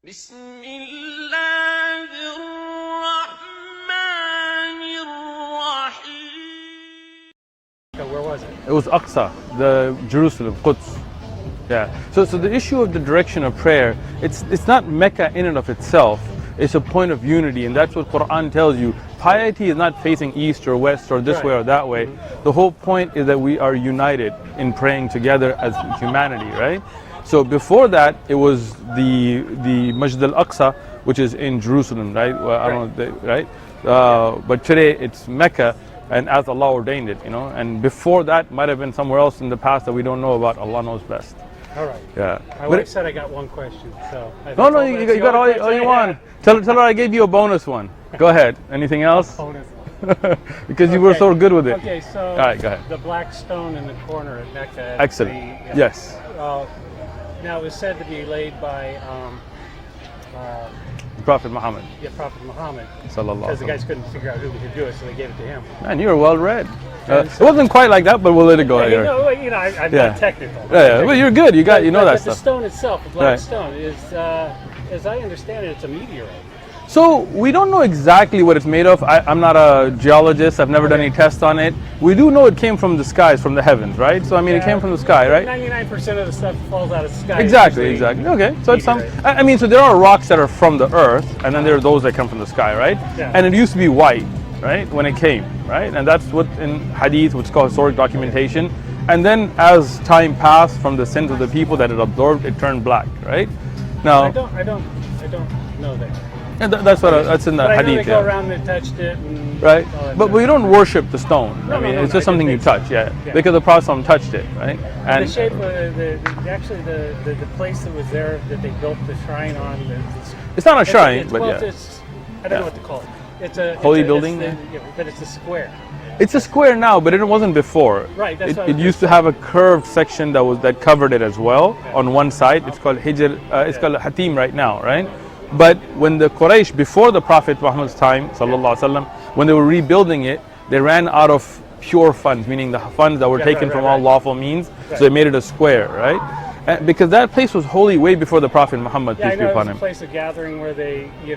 بسم الله الرحمن الرحيم. Where was it? It was Aqsa, the Jerusalem, Quds. Yeah. So the issue of the direction of prayer, it's not Mecca in and of itself. It's a point of unity, and that's what Quran tells you. Piety is not facing east or west or this way or that way. The whole point is that we are united in praying together as humanity, right? So before that, it was the Masjid al-Aqsa, which is in Jerusalem, right? Well, I don't know, right? But today it's Mecca, and as Allah ordained it, you know. And before that, might have been somewhere else in the past that we don't know about. Allah knows best. All right. Yeah. I would have said I got one question, so. No, you got all you want. Tell her I gave you a bonus one. Go ahead. Anything else? Bonus. Because you were so good with it. Okay, so all right, go ahead. The black stone in the corner at Mecca. Excellent. Yes. Now it was said to be laid by Prophet Muhammad. Yeah, Prophet Muhammad. Sallallahu. Because the guys couldn't figure out who could do it, so they gave it to him. Man, you were well read. It wasn't quite like that, but we'll let it go. I'm not technical. Yeah, well, you're good. You know that stuff. The stone itself, the black stone, is, as I understand it, it's a meteorite. So we don't know exactly what it's made of. I'm not a geologist. I've never done any tests on it. We do know it came from the skies, from the heavens, right? So I mean, it came from the sky, right? 99% of the stuff falls out of the sky. Exactly. Okay, so it's some. I mean, so there are rocks that are from the earth, and then there are those that come from the sky, right? Yeah. And it used to be white, right, when it came, right? And that's what in Hadith, what's called historic documentation. And then as time passed from the sins of the people that it absorbed, it turned black, right? Now, I don't know that. And that's in the but Hadith. I know they go around and touched it. And right, but we don't worship the stone. I mean, it's just something you touch, because the Prophet touched it, right? And the shape of the place that was there that they built the shrine on. It's not a shrine, but I don't know what to call it. It's a holy building, but it's a square. It's a square now, but it wasn't before. Right. That's it used to have a curved section that covered it as well on one side. It's called Hijr. It's called Hatim right now, right? But when the Quraysh, before the Prophet Muhammad's time, sallallahu alaihi wasallam, when they were rebuilding it, they ran out of pure funds, meaning the funds that were taken from all lawful means. So they made it a square, right? And because that place was holy way before the Prophet Muhammad, peace be upon him. It was a place of gathering where they, you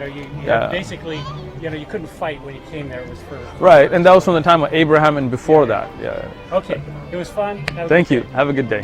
basically, you couldn't fight when you came there. It was for right, and that was from the time of Abraham and before that. Yeah. Okay, it was fun. Thank you. Have a good day.